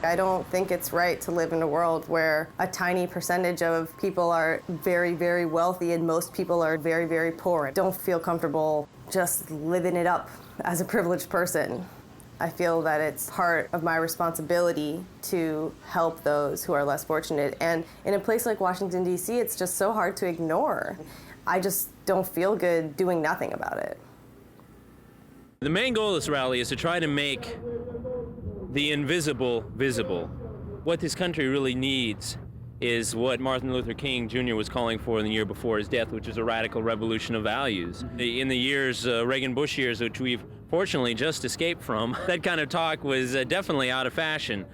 I don't think it's right to live in a world where a tiny percentage of people are very, very wealthy and most people are very, very poor. I don't feel comfortable just living it up as a privileged person. I feel that it's part of my responsibility to help those who are less fortunate. And in a place like Washington, D.C., it's just so hard to ignore. I just don't feel good doing nothing about it. The main goal of this rally is to try to make the invisible visible. What this country really needs is what Martin Luther King Jr. was calling for in the year before his death, which is a radical revolution of values. In the years, Reagan-Bush years, which we've fortunately just escaped from, that kind of talk was definitely out of fashion.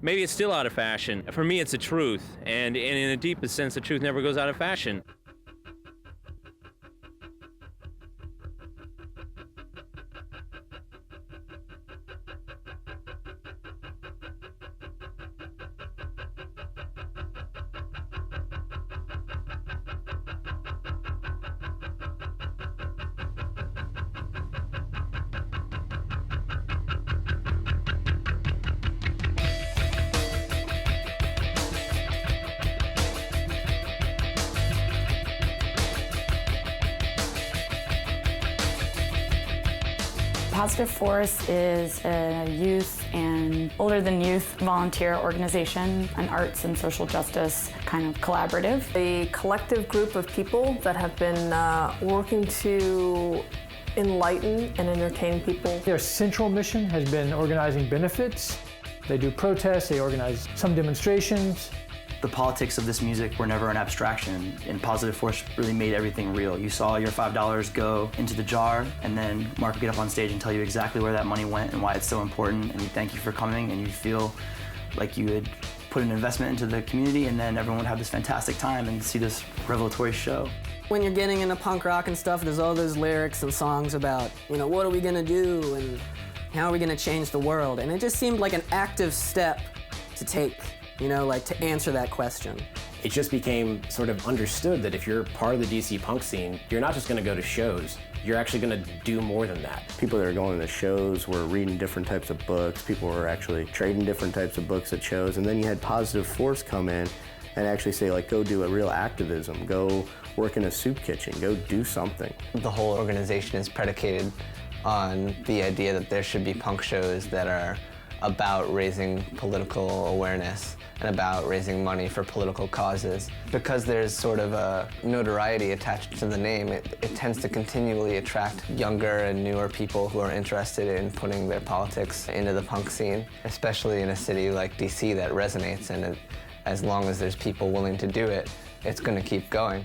Maybe it's still out of fashion. For me, it's the truth, and in the deepest sense, the truth never goes out of fashion. Positive Force is a youth and older than youth volunteer organization, an arts and social justice kind of collaborative. A collective group of people that have been working to enlighten and entertain people. Their central mission has been organizing benefits. They do protests, they organize some demonstrations. The politics of this music were never an abstraction, and Positive Force really made everything real. You saw your $5 go into the jar, and then Mark would get up on stage and tell you exactly where that money went and why it's so important, and he'd thank you for coming, and you'd feel like you had put an investment into the community, and then everyone would have this fantastic time and see this revelatory show. When you're getting into punk rock and stuff, there's all those lyrics and songs about, you know, what are we gonna do and how are we gonna change the world? And it just seemed like an active step to take. You know, like to answer that question. It just became sort of understood that if you're part of the DC punk scene, you're not just gonna go to shows, you're actually gonna do more than that. People that are going to shows were reading different types of books, people were actually trading different types of books at shows, and then you had Positive Force come in and actually say, like, go do a real activism, go work in a soup kitchen, go do something. The whole organization is predicated on the idea that there should be punk shows that are about raising political awareness and about raising money for political causes. Because there's sort of a notoriety attached to the name, it tends to continually attract younger and newer people who are interested in putting their politics into the punk scene, especially in a city like DC that resonates, and as long as there's people willing to do it, it's gonna keep going.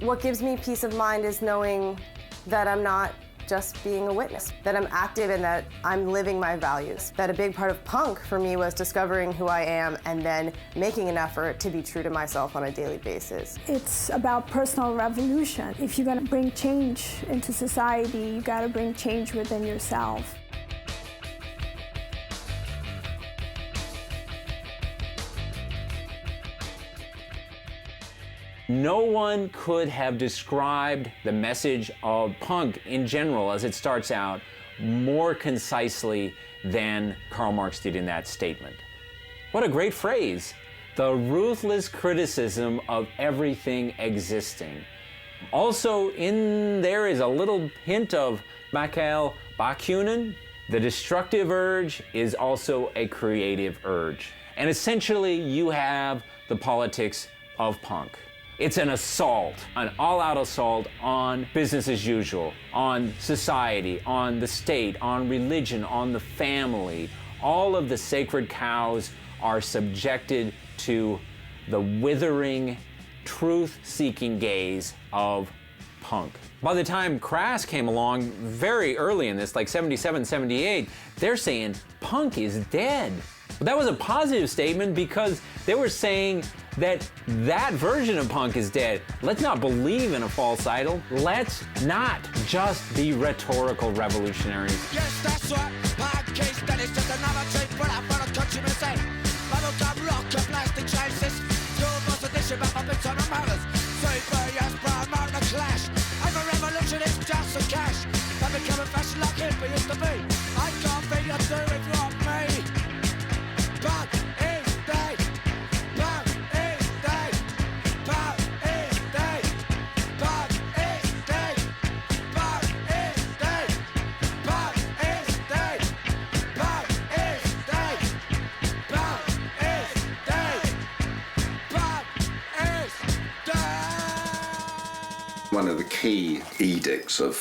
What gives me peace of mind is knowing that I'm not just being a witness, that I'm active and that I'm living my values. That a big part of punk for me was discovering who I am and then making an effort to be true to myself on a daily basis. It's about personal revolution. If you're gonna bring change into society, you gotta bring change within yourself. No one could have described the message of punk in general as it starts out more concisely than Karl Marx did in that statement. What a great phrase. The ruthless criticism of everything existing. Also in there is a little hint of Mikhail Bakunin. The destructive urge is also a creative urge. And essentially you have the politics of punk. It's an assault, an all-out assault on business as usual, on society, on the state, on religion, on the family. All of the sacred cows are subjected to the withering, truth-seeking gaze of punk. By the time Crass came along very early in this, like 77, 78, they're saying punk is dead. But that was a positive statement because they were saying that that version of punk is dead. Let's not believe in a false idol. Let's not just be rhetorical revolutionaries. Yes, that's right. My case, that is just another trick, but I'm gonna cut you insane. Bubble gum, rock, your plastic chases. Your boss edition, but my bits on the manners. Super, yes, brown, mark the clash. I'm a revolutionist, just a cash. I become a fashion like hippie used to be. I can't be a do if you want me. But one of the key edicts of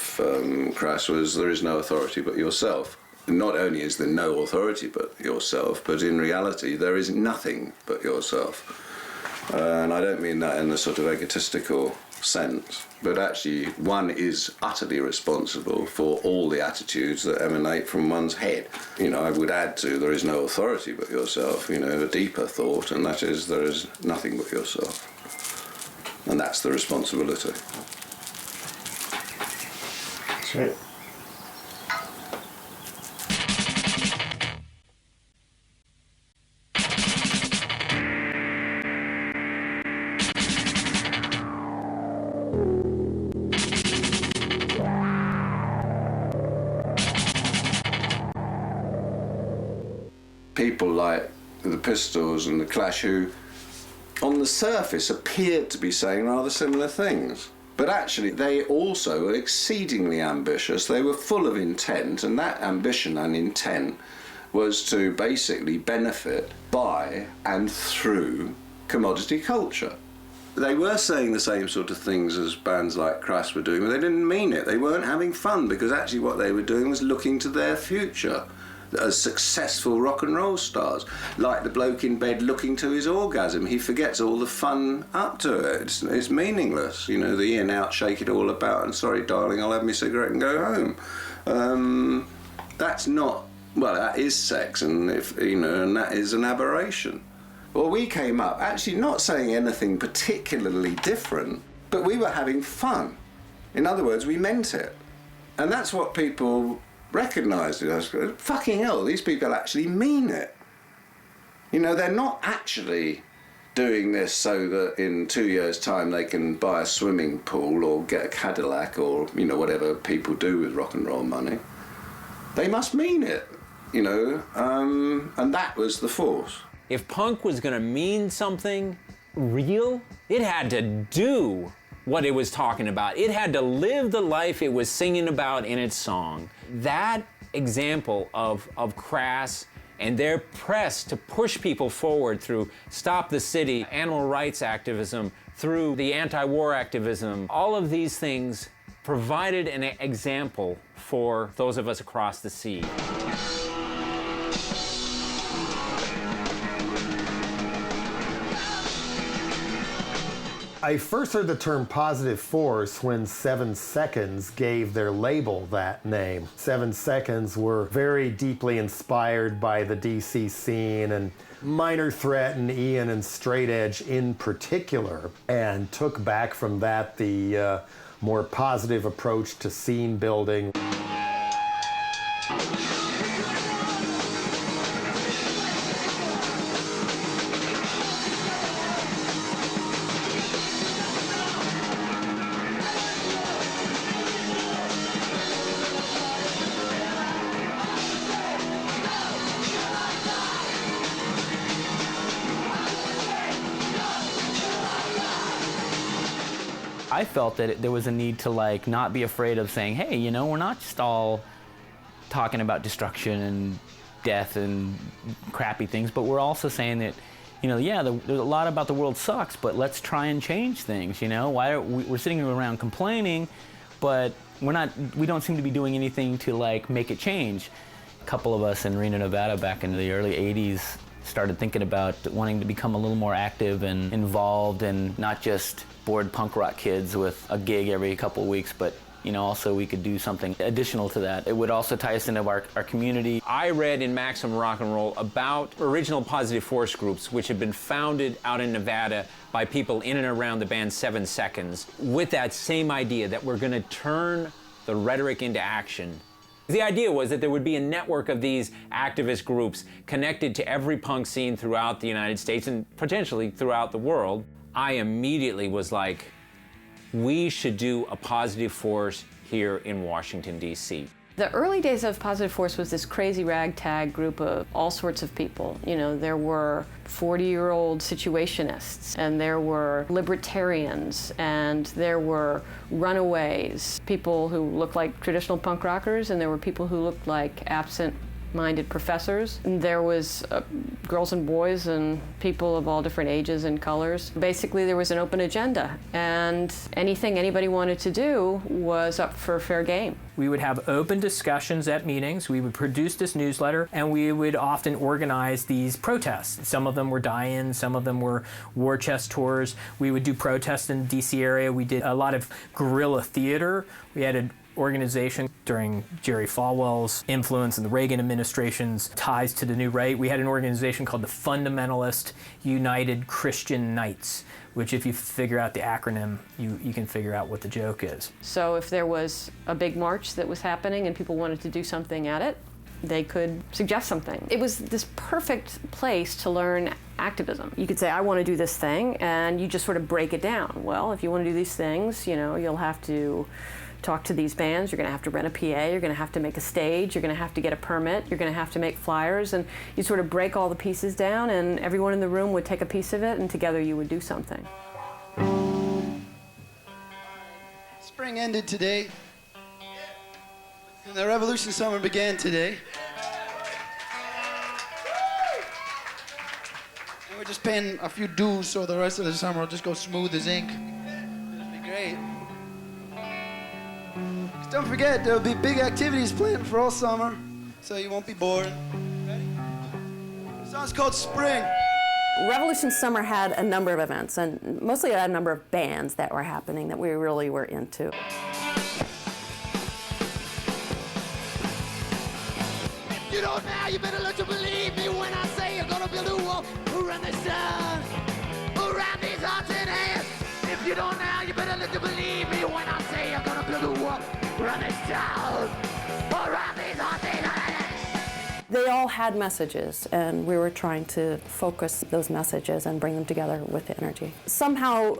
Crass was there is no authority but yourself. Not only is there no authority but yourself, but in reality there is nothing but yourself. And I don't mean that in a sort of egotistical sense, but actually one is utterly responsible for all the attitudes that emanate from one's head. You know, I would add to there is no authority but yourself, you know, a deeper thought, and that is there is nothing but yourself. And that's the responsibility. That's right. People like the Pistols and the Clash, who on the surface appeared to be saying rather similar things, but actually they also were exceedingly ambitious. They were full of intent, and that ambition and intent was to basically benefit by and through commodity culture. They were saying the same sort of things as bands like Crass were doing, but they didn't mean it. They weren't having fun, because actually what they were doing was looking to their future as successful rock and roll stars, like the bloke in bed looking to his orgasm. He forgets all the fun up to it. It's meaningless, you know, the Ian out, shake it all about, and sorry darling, I'll have my cigarette and go home. That's not, well, that is sex, and if you know, and that is an aberration. Well, we came up actually not saying anything particularly different, but we were having fun. In other words, we meant it, and that's what people recognised it as. Fucking hell, these people actually mean it. You know, they're not actually doing this so that in 2 years' time they can buy a swimming pool or get a Cadillac or, you know, whatever people do with rock and roll money. They must mean it, you know, and that was the force. If punk was gonna mean something real, it had to do what it was talking about. It had to live the life it was singing about in its song. That example of Crass and their press to push people forward through Stop the City, animal rights activism, through the anti-war activism, all of these things provided an example for those of us across the sea. I first heard the term positive force when 7 Seconds gave their label that name. 7 Seconds were very deeply inspired by the DC scene and Minor Threat and Ian and Straight Edge in particular, and took back from that the more positive approach to scene building. I felt that there was a need to like not be afraid of saying, hey, you know, we're not just all talking about destruction and death and crappy things, but we're also saying that, you know, yeah, there's a lot about the world sucks, but let's try and change things, you know? Why are we're sitting around complaining, but we don't seem to be doing anything to like make it change. A couple of us in Reno, Nevada back in the early 80s started thinking about wanting to become a little more active and involved, and not just bored punk rock kids with a gig every couple of weeks, but you know, also we could do something additional to that. It would also tie us into our community. I read in Maximum Rock and Roll about original positive force groups which had been founded out in Nevada by people in and around the band 7 Seconds with that same idea that we're gonna turn the rhetoric into action. The idea was that there would be a network of these activist groups connected to every punk scene throughout the United States and potentially throughout the world. I immediately was like, we should do a positive force here in Washington, D.C. The early days of Positive Force was this crazy ragtag group of all sorts of people. You know, there were 40-year-old situationists, and there were libertarians, and there were runaways, people who looked like traditional punk rockers, and there were people who looked like absent minded professors. There was girls and boys and people of all different ages and colors. Basically, there was an open agenda, and anything anybody wanted to do was up for fair game. We would have open discussions at meetings. We would produce this newsletter, and we would often organize these protests. Some of them were die-ins, some of them were war chest tours. We would do protests in the DC area. We did a lot of guerrilla theater. We had an organization during Jerry Falwell's influence and the Reagan administration's ties to the New Right. We had an organization called the Fundamentalist United Christian Knights, which if you figure out the acronym, you can figure out what the joke is. So if there was a big march that was happening and people wanted to do something at it, they could suggest something. It was this perfect place to learn activism. You could say, I want to do this thing, and you just sort of break it down. Well, if you want to do these things, you know, you'll have to talk to these bands, you're going to have to rent a PA, you're going to have to make a stage, you're going to have to get a permit, you're going to have to make flyers, and you sort of break all the pieces down, and everyone in the room would take a piece of it, and together you would do something. Spring ended today, and the revolution summer began today. And we're just paying a few dues so the rest of the summer will just go smooth as ink. It'll be great. Don't forget, there'll be big activities planned for all summer, so you won't be bored. Ready? The song's called Spring. Revolution Summer had a number of events, and mostly it had a number of bands that were happening that we really were into. If you don't now, you better learn to believe me when I say you're gonna build a wall around this sun, around these hearts and hands. If you don't now, you better learn to believe me when I say you're gonna build a wall around this town, around these hearts and hands. They all had messages, and we were trying to focus those messages and bring them together with the energy. Somehow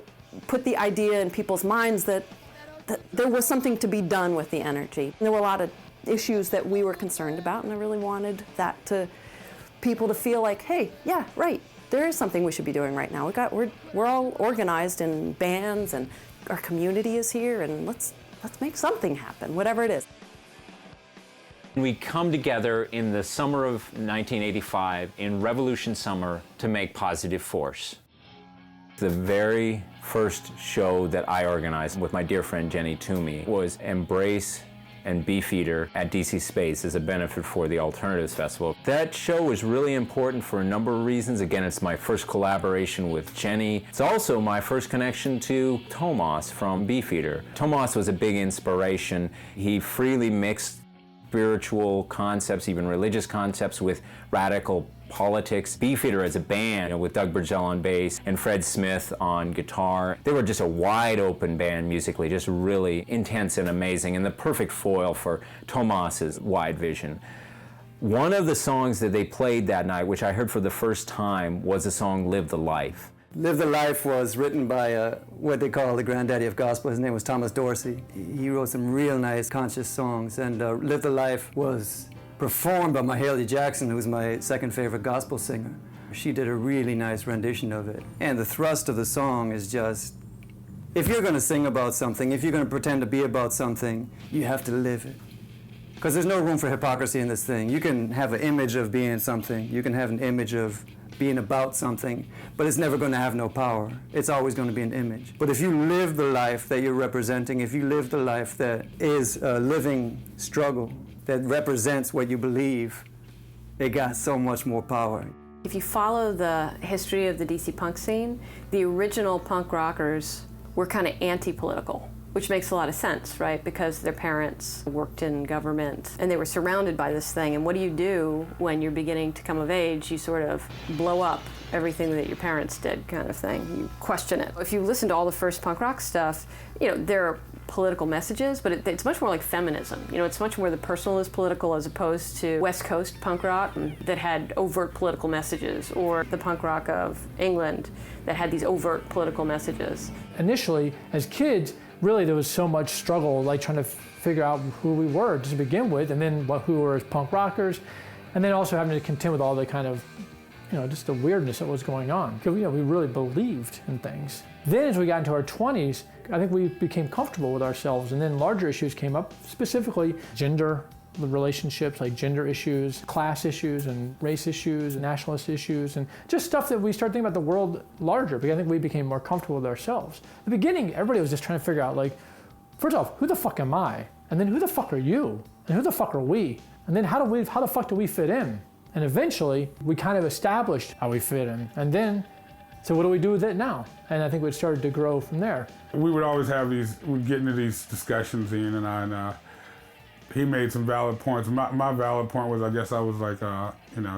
put the idea in people's minds that there was something to be done with the energy. There were a lot of issues that we were concerned about, and I really wanted that to people to feel like, hey, yeah, right, there is something we should be doing right now. We're all organized in bands, and our community is here, and let's make something happen, whatever it is. We come together in the summer of 1985 in Revolution Summer to make Positive Force. The very first show that I organized with my dear friend Jenny Toomey was Embrace and Beefeater at DC Space as a benefit for the Alternatives Festival. That show was really important for a number of reasons. Again, it's my first collaboration with Jenny. It's also my first connection to Tomas from Beefeater. Tomas was a big inspiration. He freely mixed spiritual concepts, even religious concepts, with radical politics. Beefeater as a band, with Doug Burgell on bass and Fred Smith on guitar. They were just a wide open band musically, just really intense and amazing, and the perfect foil for Tomas's wide vision. One of the songs that they played that night, which I heard for the first time, was the song Live the Life. Live the Life was written by what they call the granddaddy of gospel. His name was Thomas Dorsey. He wrote some real nice conscious songs, and Live the Life was performed by Mahalia Jackson, who's my second favorite gospel singer. She did a really nice rendition of it. And the thrust of the song is just, if you're going to sing about something, if you're going to pretend to be about something, you have to live it. Because there's no room for hypocrisy in this thing. You can have an image of being something, you can have an image of being about something, but it's never going to have no power. It's always going to be an image. But if you live the life that you're representing, if you live the life that is a living struggle, that represents what you believe, it got so much more power. If you follow the history of the DC punk scene, the original punk rockers were kind of anti-political, which makes a lot of sense, right? Because their parents worked in government and they were surrounded by this thing. And what do you do when you're beginning to come of age? You sort of blow up everything that your parents did, kind of thing. You question it. If you listen to all the first punk rock stuff, there are political messages, but it's much more like feminism. It's much more the personal is political as opposed to West Coast punk rock that had overt political messages, or the punk rock of England that had these overt political messages. Initially, as kids, really there was so much struggle, like trying to figure out who we were to begin with, and then who were as punk rockers, and then also having to contend with all the kind of, just the weirdness that was going on. Because we really believed in things. Then as we got into our 20s, I think we became comfortable with ourselves, and then larger issues came up, specifically gender, the relationships, like gender issues, class issues, and race issues, and nationalist issues, and just stuff that we started thinking about the world larger, because I think we became more comfortable with ourselves. At the beginning, everybody was just trying to figure out, like, first off, who the fuck am I? And then who the fuck are you? And who the fuck are we? And then how the fuck do we fit in? And eventually, we kind of established how we fit in. And then, so what do we do with it now? And I think it started to grow from there. We would always have we'd get into these discussions, Ian and I, and he made some valid points. My valid point was, I guess I was like,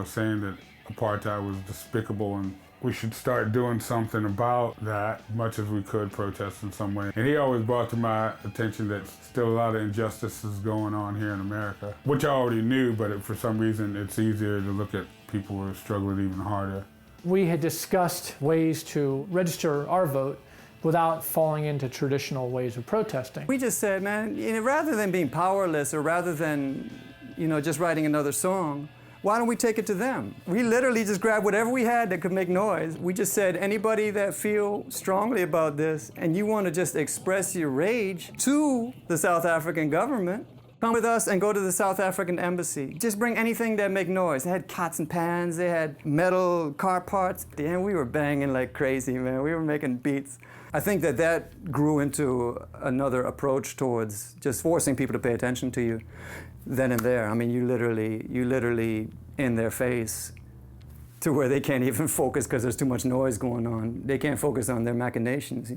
saying that apartheid was despicable and we should start doing something about that, much as we could protest in some way. And he always brought to my attention that still a lot of injustices going on here in America, which I already knew, but for some reason it's easier to look at people who are struggling even harder. We had discussed ways to register our vote without falling into traditional ways of protesting. We just said, man, rather than being powerless or rather than, just writing another song, why don't we take it to them? We literally just grabbed whatever we had that could make noise. We just said, anybody that feel strongly about this and you want to just express your rage to the South African government, come with us and go to the South African embassy. Just bring anything that make noise. They had pots and pans, they had metal car parts. At the end, we were banging like crazy, man. We were making beats. I think that grew into another approach towards just forcing people to pay attention to you then and there. I mean, you literally in their face to where they can't even focus because there's too much noise going on. They can't focus on their machinations,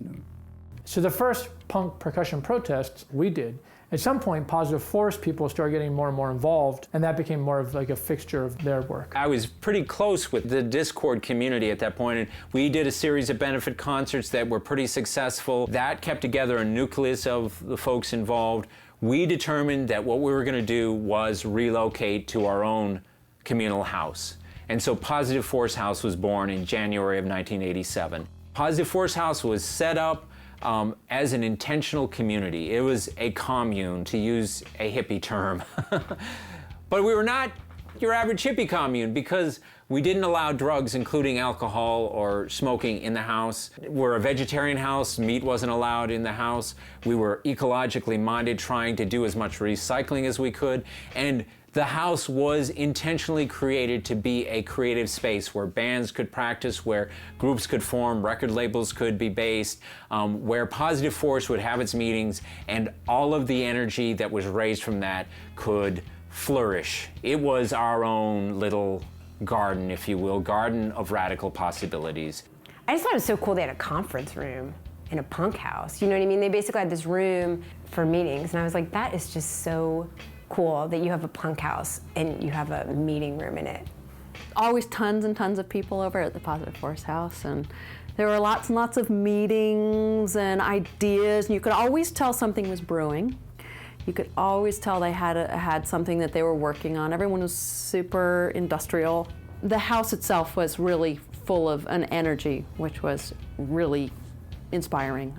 So the first punk percussion protests we did, at some point, Positive Force people started getting more and more involved, and that became more of like a fixture of their work. I was pretty close with the Discord community at that point, and we did a series of benefit concerts that were pretty successful. That kept together a nucleus of the folks involved. We determined that what we were going to do was relocate to our own communal house. And so Positive Force House was born in January of 1987. Positive Force House was set up as an intentional community. It was a commune, to use a hippie term. But we were not your average hippie commune because we didn't allow drugs, including alcohol or smoking, in the house. We're a vegetarian house. Meat wasn't allowed in the house. We were ecologically minded, trying to do as much recycling as we could. And the house was intentionally created to be a creative space where bands could practice, where groups could form, record labels could be based, where Positive Force would have its meetings, and all of the energy that was raised from that could flourish. It was our own little garden, if you will, garden of radical possibilities. I just thought it was so cool they had a conference room in a punk house. You know what I mean? They basically had this room for meetings, and I was like, that is just so cool that you have a punk house and you have a meeting room in it. Always tons and tons of people over at the Positive Force House, and there were lots and lots of meetings and ideas, and you could always tell something was brewing. You could always tell they had something that they were working on. Everyone was super industrial. The house itself was really full of an energy, which was really inspiring.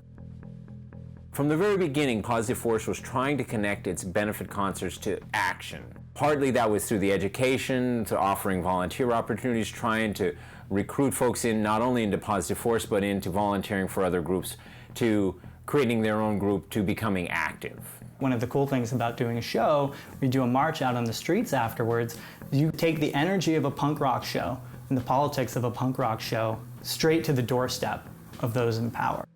From the very beginning, Positive Force was trying to connect its benefit concerts to action. Partly that was through the education, to offering volunteer opportunities, trying to recruit folks in not only into Positive Force, but into volunteering for other groups, to creating their own group, to becoming active. One of the cool things about doing a show, we do a march out on the streets afterwards. You take the energy of a punk rock show and the politics of a punk rock show straight to the doorstep of those in power.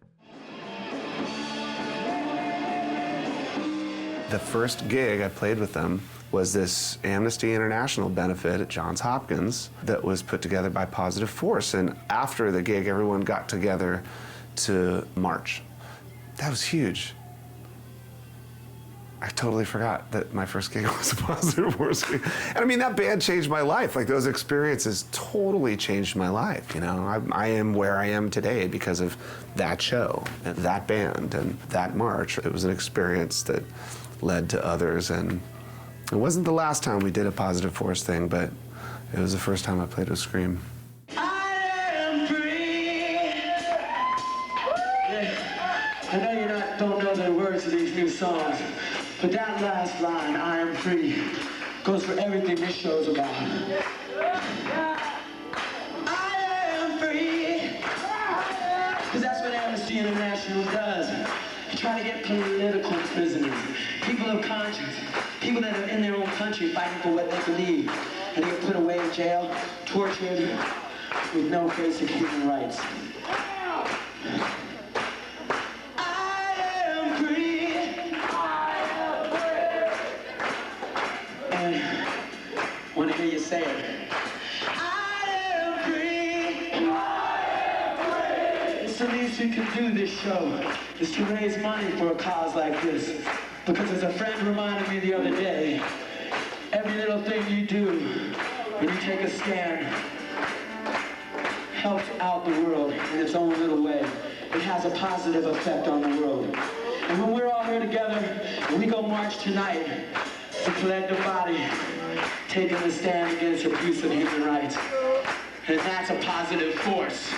The first gig I played with them was this Amnesty International benefit at Johns Hopkins that was put together by Positive Force. And after the gig, everyone got together to march. That was huge. I totally forgot that my first gig was a Positive Force gig. And I mean, that band changed my life. Like, those experiences totally changed my life, you know? I am where I am today because of that show, and that band, and that march. It was an experience that led to others, and it wasn't the last time we did a Positive Force thing, but it was the first time I played with Scream. I know you don't know the words of these new songs, but that last line, I am free, goes for everything this show's about. I am free, because that's what Amnesty International does. It try to get political prisoners, people of conscience, people that are in their own country fighting for what they believe, and they get put away in jail, tortured, with no basic human rights. I want to hear you say it. I am free. It's the least we can do this show, is to raise money for a cause like this. Because as a friend reminded me the other day, every little thing you do when you take a stand helps out the world in its own little way. It has a positive effect on the world. And when we're all here together, and we go march tonight, to collective body, taking a stand against abuse of human rights. And that's a positive force.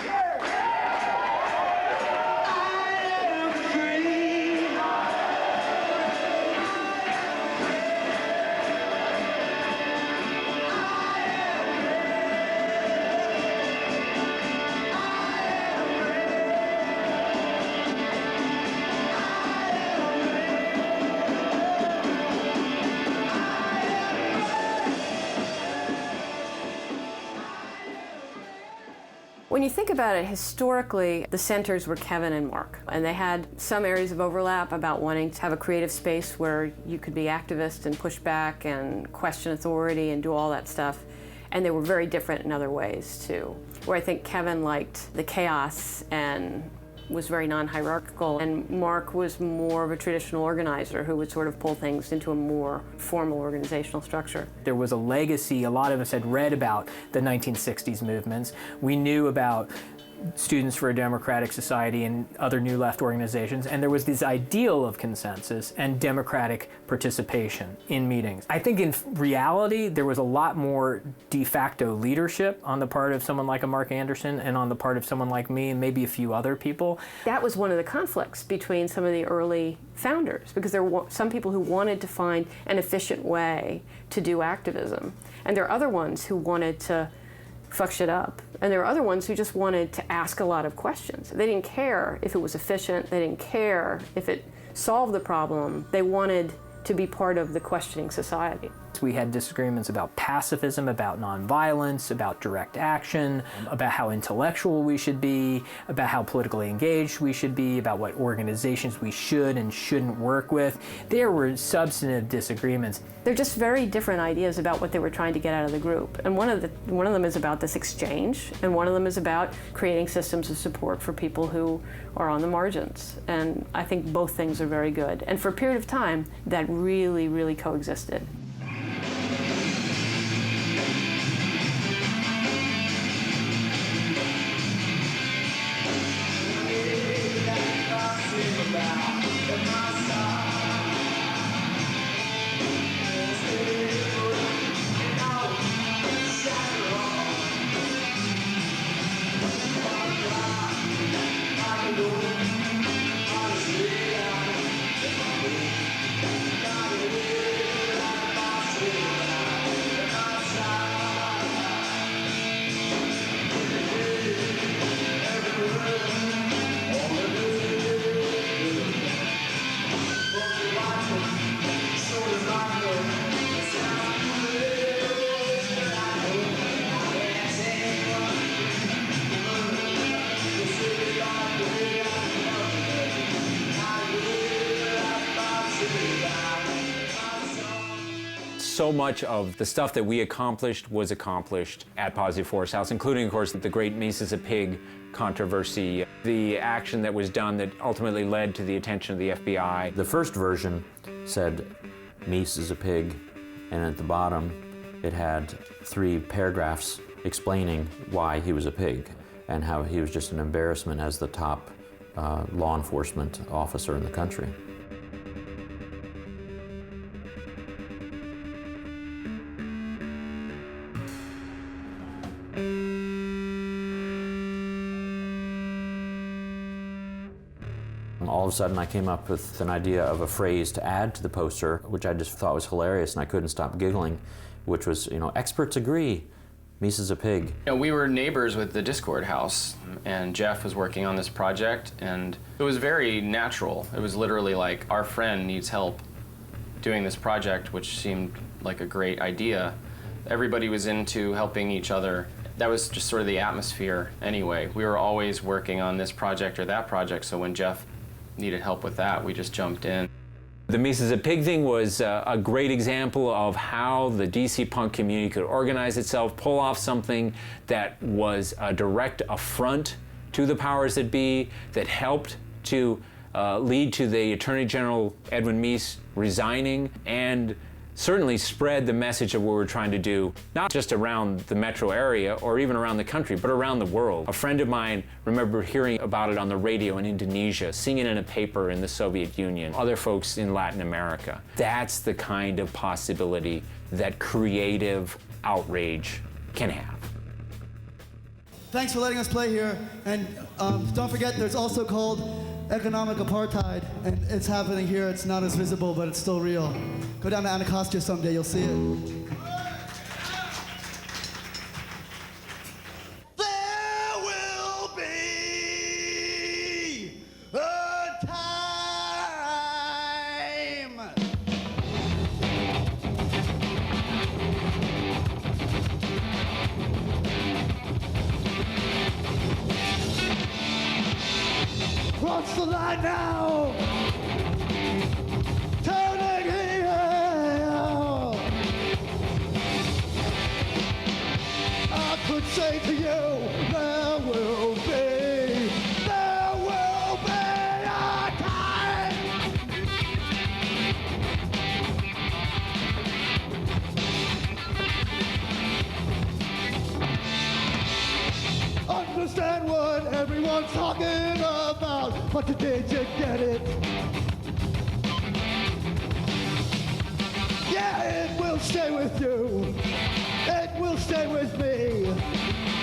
When you think about it, historically, the centers were Kevin and Mark, and they had some areas of overlap about wanting to have a creative space where you could be activist and push back and question authority and do all that stuff. And they were very different in other ways, too. Where I think Kevin liked the chaos and was very non-hierarchical, and Mark was more of a traditional organizer who would sort of pull things into a more formal organizational structure. There was a legacy. A lot of us had read about the 1960s movements. We knew about Students for a Democratic Society and other New Left organizations, and there was this ideal of consensus and democratic participation in meetings. I think in reality, there was a lot more de facto leadership on the part of someone like a Mark Andersen and on the part of someone like me and maybe a few other people. That was one of the conflicts between some of the early founders, because there were some people who wanted to find an efficient way to do activism, and there are other ones who wanted to fuck shit up. And there were other ones who just wanted to ask a lot of questions. They didn't care if it was efficient. They didn't care if it solved the problem. They wanted to be part of the questioning society. We had disagreements about pacifism, about nonviolence, about direct action, about how intellectual we should be, about how politically engaged we should be, about what organizations we should and shouldn't work with. There were substantive disagreements. They're just very different ideas about what they were trying to get out of the group. And one of them is about this exchange, and one of them is about creating systems of support for people who are on the margins. And I think both things are very good. And for a period of time, that really, really coexisted. So much of the stuff that we accomplished was accomplished at Positive Force House, including, of course, the great Mises a Pig controversy, the action that was done that ultimately led to the attention of the FBI. The first version said Mises a pig, and at the bottom it had 3 paragraphs explaining why he was a pig and how he was just an embarrassment as the top law enforcement officer in the country. All of a sudden I came up with an idea of a phrase to add to the poster, which I just thought was hilarious and I couldn't stop giggling, which was, experts agree Misa's a pig. You know, we were neighbors with the Discord house, and Jeff was working on this project, and it was very natural. It was literally like, our friend needs help doing this project, which seemed like a great idea. Everybody was into helping each other. That was just sort of the atmosphere anyway. We were always working on this project or that project, so when Jeff needed help with that, we just jumped in. The Misa's a Pig thing was a great example of how the DC punk community could organize itself, pull off something that was a direct affront to the powers that be, that helped to lead to the Attorney General Edwin Meese resigning, and certainly spread the message of what we're trying to do, not just around the metro area or even around the country, but around the world. A friend of mine remember hearing about it on the radio in Indonesia, seeing it in a paper in the Soviet Union, other folks in Latin America. That's the kind of possibility that creative outrage can have. Thanks for letting us play here, and don't forget there's also called economic apartheid, and it's happening here. It's not as visible, but it's still real. Go down to Anacostia someday, you'll see it. There will be a time. Cross the line now. Turning heel. I could say to you, there will be a time. Understand what everyone's talking about, but did you get it? Yeah, it will stay with you. It will stay with me.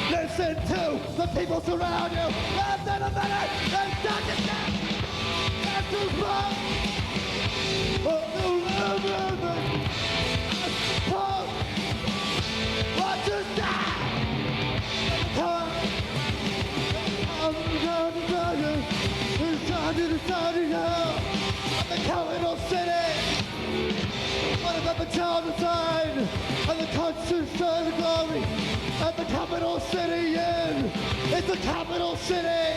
Listen to the people surround you. And then a minute, and start to get. And to run. Oh, what to die? It's time to decide now. The capital city. What about the town design and the Constitution of glory and the capital city in? It's the capital city.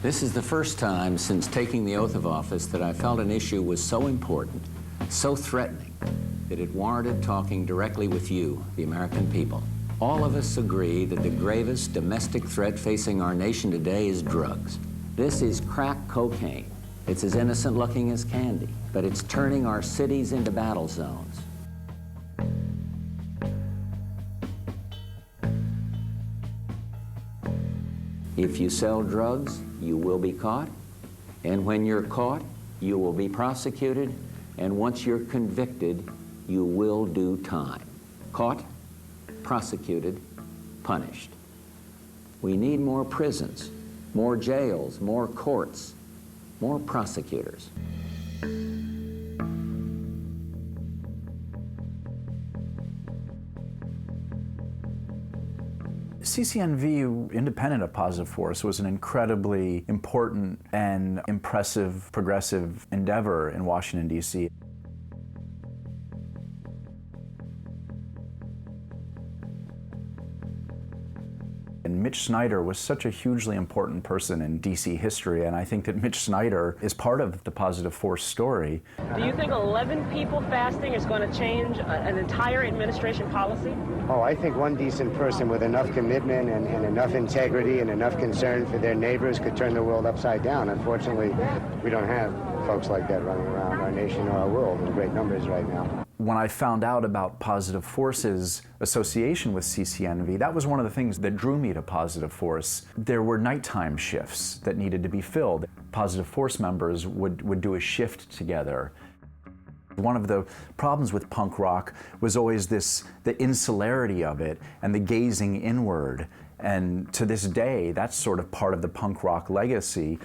This is the first time since taking the oath of office that I felt an issue was so important, so threatening, that it warranted talking directly with you, the American people. All of us agree that the gravest domestic threat facing our nation today is drugs. This is crack cocaine. It's as innocent looking as candy, but it's turning our cities into battle zones. If you sell drugs, you will be caught, and when you're caught, you will be prosecuted, and once you're convicted, you will do time. Caught, prosecuted, punished. We need more prisons, more jails, more courts, more prosecutors. CCNV, independent of Positive Force, was an incredibly important and impressive progressive endeavor in Washington, D.C. And Mitch Snyder was such a hugely important person in DC history, and I think that Mitch Snyder is part of the Positive Force story. Do you think 11 people fasting is going to change an entire administration policy? Oh, I think one decent person with enough commitment and enough integrity and enough concern for their neighbors could turn the world upside down. Unfortunately, we don't have folks like that running around our nation or our world in great numbers right now. When I found out about Positive Force's association with CCNV, that was one of the things that drew me to Positive Force. There were nighttime shifts that needed to be filled. Positive Force members would do a shift together. One of the problems with punk rock was always the insularity of it and the gazing inward. And to this day, that's sort of part of the punk rock legacy.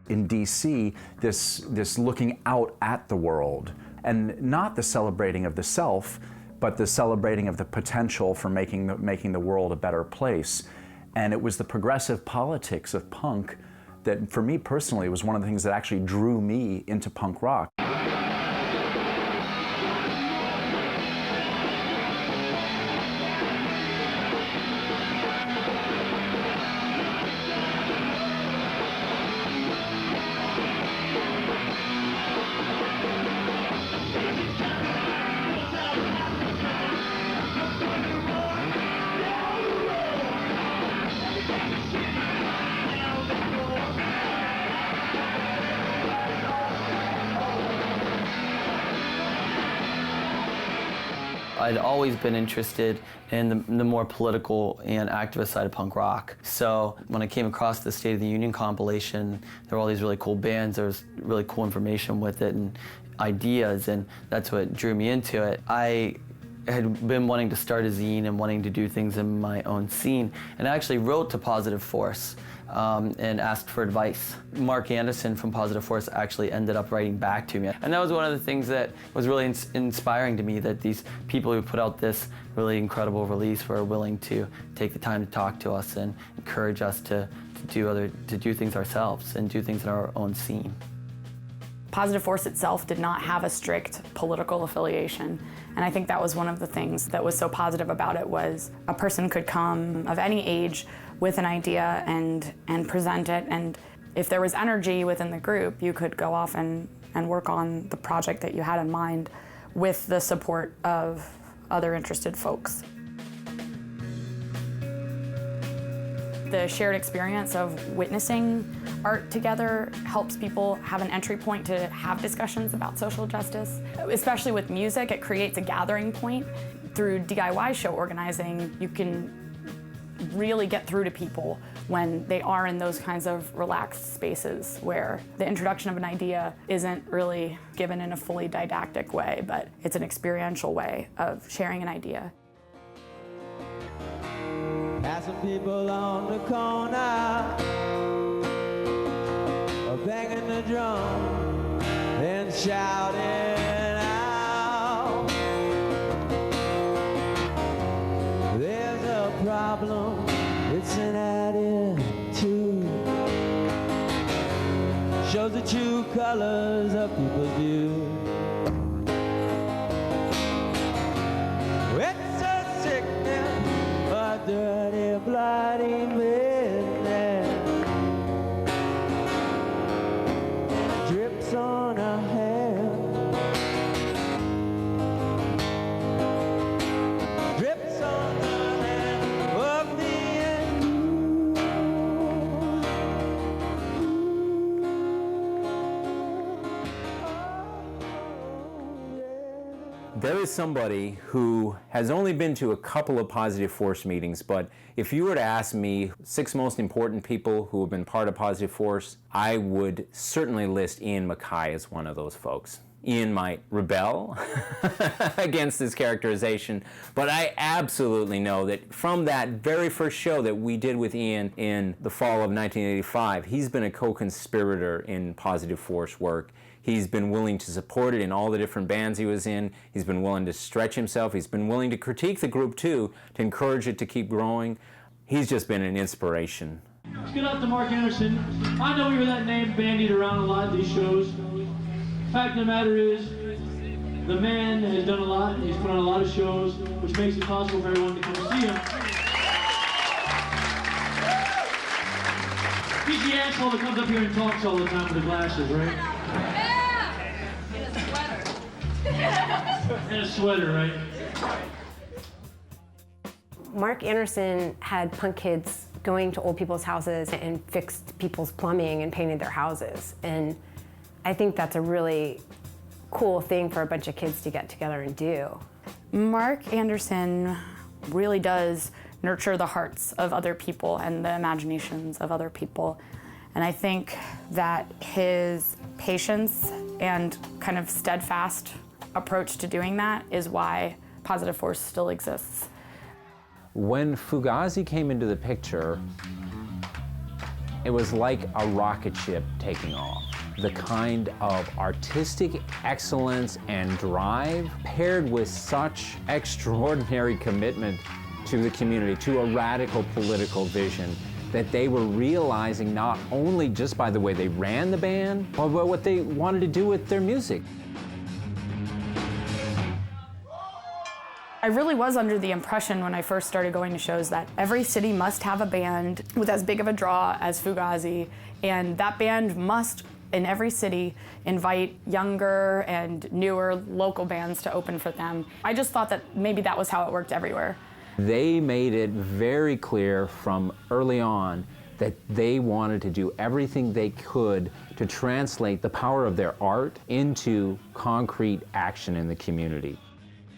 In DC, this looking out at the world and not the celebrating of the self, but the celebrating of the potential for making the world a better place. And it was the progressive politics of punk that, for me personally, was one of the things that actually drew me into punk rock. I'd always been interested in the more political and activist side of punk rock. So when I came across the State of the Union compilation, there were all these really cool bands, there was really cool information with it and ideas, and that's what drew me into it. I had been wanting to start a zine and wanting to do things in my own scene, and I actually wrote to Positive Force and asked for advice. Mark Andersen from Positive Force actually ended up writing back to me. And that was one of the things that was really inspiring to me, that these people who put out this really incredible release were willing to take the time to talk to us and encourage us to do things ourselves and do things in our own scene. Positive Force itself did not have a strict political affiliation. And I think that was one of the things that was so positive about it, was a person could come of any age with an idea and present it. And if there was energy within the group, you could go off and work on the project that you had in mind with the support of other interested folks. The shared experience of witnessing art together helps people have an entry point to have discussions about social justice. Especially with music, it creates a gathering point. Through DIY show organizing, you can really get through to people when they are in those kinds of relaxed spaces where the introduction of an idea isn't really given in a fully didactic way, but it's an experiential way of sharing an idea. Passing people on the corner, banging the drum and shouting out. There's a problem, it's an attitude. Shows the true colors of people's view. It's a sickness, a dirty, bloody business. Drips on a hand. Drips on the hand of me and you. There is somebody who has only been to a couple of Positive Force meetings, but if you were to ask me 6 most important people who have been part of Positive Force, I would certainly list Ian MacKaye as one of those folks. Ian might rebel against this characterization, but I absolutely know that from that very first show that we did with Ian in the fall of 1985, he's been a co-conspirator in Positive Force work. He's been willing to support it in all the different bands he was in. He's been willing to stretch himself. He's been willing to critique the group too, to encourage it to keep growing. He's just been an inspiration. Let's get out to Mark Andersen. I know we hear that name bandied around a lot at these shows. Fact of the matter is, the man has done a lot. He's put on a lot of shows, which makes it possible for everyone to come see him. He's the asshole that comes up here and talks all the time with the glasses, right? Yeah! In a sweater. And a sweater, right? Mark Andersen had punk kids going to old people's houses and fixed people's plumbing and painted their houses. And I think that's a really cool thing for a bunch of kids to get together and do. Mark Andersen really does nurture the hearts of other people and the imaginations of other people. And I think that his patience and kind of steadfast approach to doing that is why Positive Force still exists. When Fugazi came into the picture, it was like a rocket ship taking off. the kind of artistic excellence and drive paired with such extraordinary commitment to the community, to a radical political vision, that they were realizing not only just by the way they ran the band, but what they wanted to do with their music. I really was under the impression when I first started going to shows that every city must have a band with as big of a draw as Fugazi, and that band must, in every city, invite younger and newer local bands to open for them. I just thought that maybe that was how it worked everywhere. They made it very clear from early on that they wanted to do everything they could to translate the power of their art into concrete action in the community.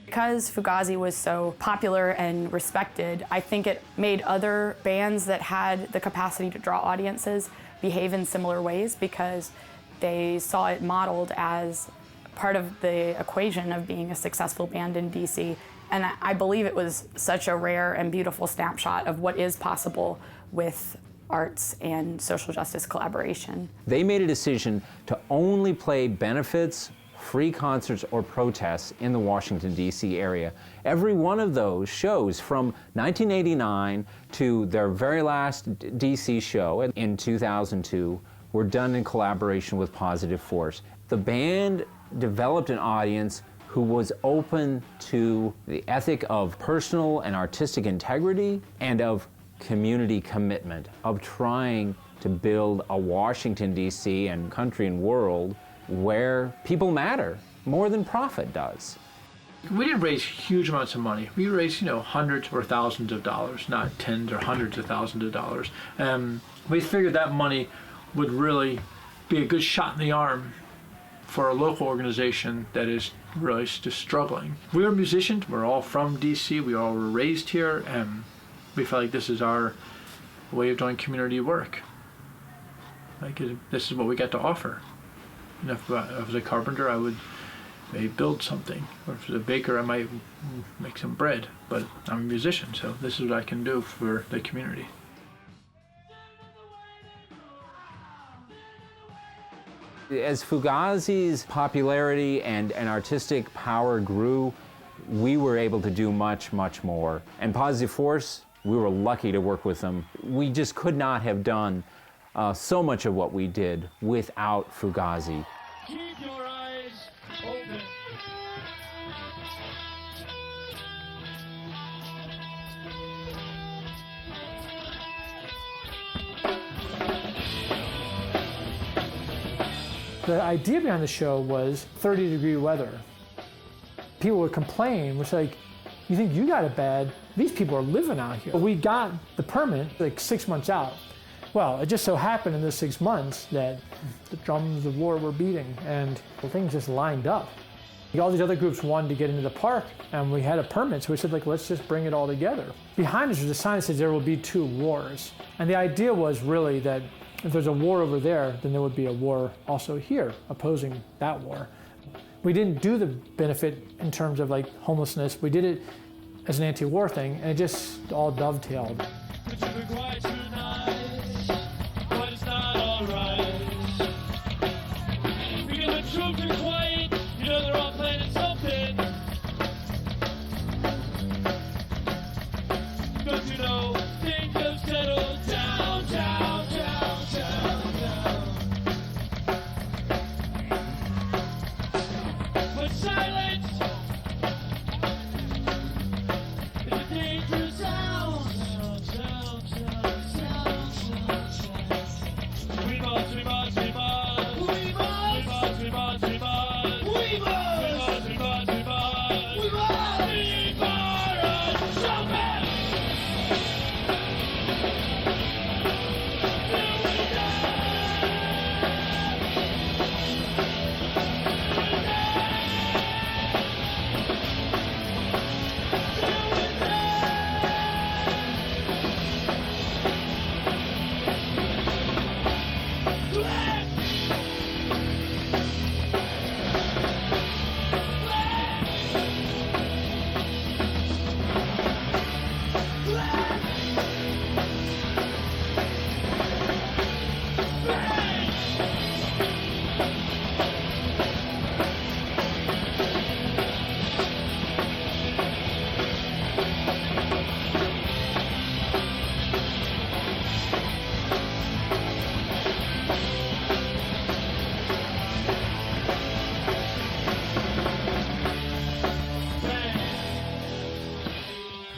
Because Fugazi was so popular and respected, I think it made other bands that had the capacity to draw audiences behave in similar ways, because they saw it modeled as part of the equation of being a successful band in DC. And I believe it was such a rare and beautiful snapshot of what is possible with arts and social justice collaboration. They made a decision to only play benefits, free concerts, or protests in the Washington, D.C. area. Every one of those shows from 1989 to their very last D.C. show in 2002 were done in collaboration with Positive Force. The band developed an audience who was open to the ethic of personal and artistic integrity and of community commitment, of trying to build a Washington, D.C. and country and world where people matter more than profit does. We didn't raise huge amounts of money. We raised, hundreds or thousands of dollars, not tens or hundreds of thousands of dollars. We figured that money would really be a good shot in the arm for a local organization that is really just struggling. We are musicians. We're all from DC. We all were raised here, and we felt like this is our way of doing community work. This is what we got to offer. If I was a carpenter, I would maybe build something. Or if I was a baker, I might make some bread. But I'm a musician, so this is what I can do for the community. As Fugazi's popularity and artistic power grew, we were able to do much, much more. And Positive Force, we were lucky to work with them. We just could not have done so much of what we did without Fugazi. Keep your eyes open. The idea behind the show was 30-degree weather. People would complain, which like, you think you got it bad? These people are living out here. We got the permit like 6 months out. Well, it just so happened in those 6 months that the drums of war were beating and things just lined up. All these other groups wanted to get into the park, and we had a permit, so we said, let's just bring it all together. Behind us was a sign that says there will be 2 wars. And the idea was really that if there's a war over there, then there would be a war also here, opposing that war. We didn't do the benefit in terms of like homelessness. We did it as an anti-war thing, and it just all dovetailed.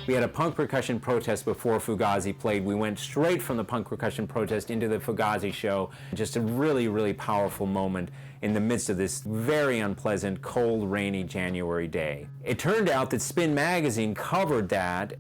We had a punk percussion protest before Fugazi played. We went straight from the punk percussion protest into the Fugazi show. Just a really, really powerful moment in the midst of this very unpleasant, cold, rainy January day. It turned out that Spin Magazine covered that.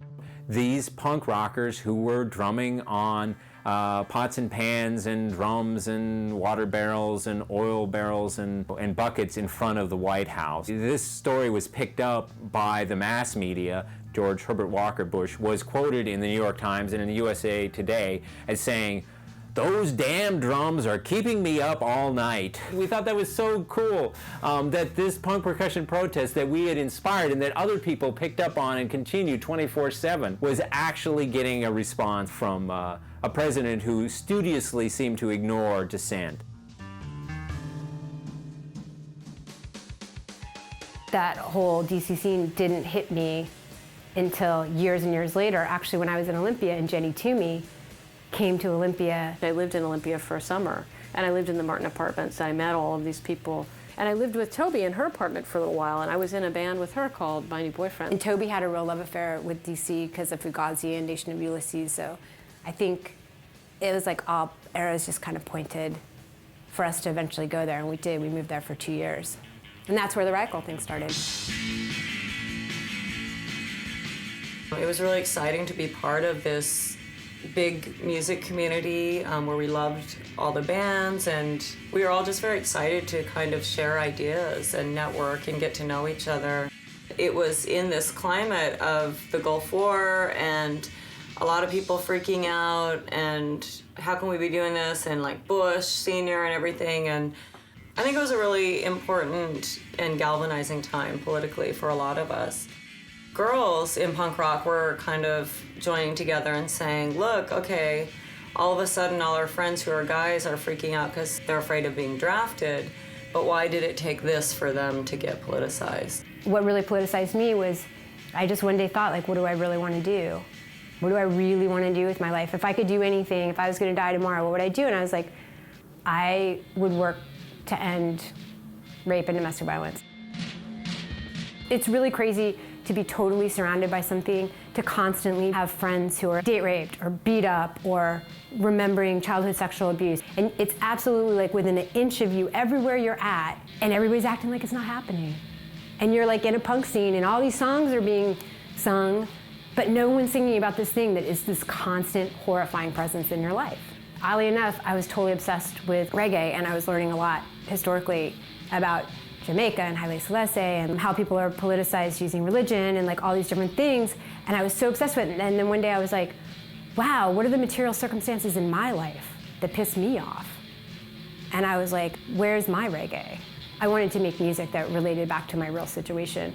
These punk rockers who were drumming on pots and pans and drums and water barrels and oil barrels and buckets in front of the White House. This story was picked up by the mass media. George Herbert Walker Bush was quoted in the New York Times and in the USA Today as saying, "Those damn drums are keeping me up all night." We thought that was so cool, that this punk percussion protest that we had inspired and that other people picked up on and continued 24/7 was actually getting a response from a president who studiously seemed to ignore dissent. That whole DC scene didn't hit me until years and years later. Actually, when I was in Olympia and Jenny Toomey came to Olympia. I lived in Olympia for a summer, and I lived in the Martin Apartments. I met all of these people, and I lived with Toby in her apartment for a little while, and I was in a band with her called My New Boyfriend. And Toby had a real love affair with DC because of Fugazi and Nation of Ulysses, so I think it was like all arrows just kind of pointed for us to eventually go there, and we did. We moved there for 2 years. And that's where the Riot Grrrl thing started. It was really exciting to be part of this big music community where we loved all the bands, and we were all just very excited to kind of share ideas and network and get to know each other. It was in this climate of the Gulf War and a lot of people freaking out and how can we be doing this, and like Bush Senior and everything, and I think it was a really important and galvanizing time politically for a lot of us. Girls in punk rock were kind of joining together and saying, look, okay, all of a sudden all our friends who are guys are freaking out because they're afraid of being drafted, but why did it take this for them to get politicized? What really politicized me was I just one day thought, like, what do I really want to do? What do I really want to do with my life? If I could do anything, if I was going to die tomorrow, what would I do? And I was like, I would work to end rape and domestic violence. It's really crazy to be totally surrounded by something, to constantly have friends who are date raped or beat up or remembering childhood sexual abuse. And it's absolutely like within an inch of you everywhere you're at, and everybody's acting like it's not happening. And you're like in a punk scene and all these songs are being sung, but no one's singing about this thing that is this constant, horrifying presence in your life. Oddly enough, I was totally obsessed with reggae, and I was learning a lot historically about Jamaica and Haile Selassie and how people are politicized using religion and like all these different things. And I was so obsessed with it. And then one day I was like, wow, what are the material circumstances in my life that piss me off? And I was like, where's my reggae? I wanted to make music that related back to my real situation.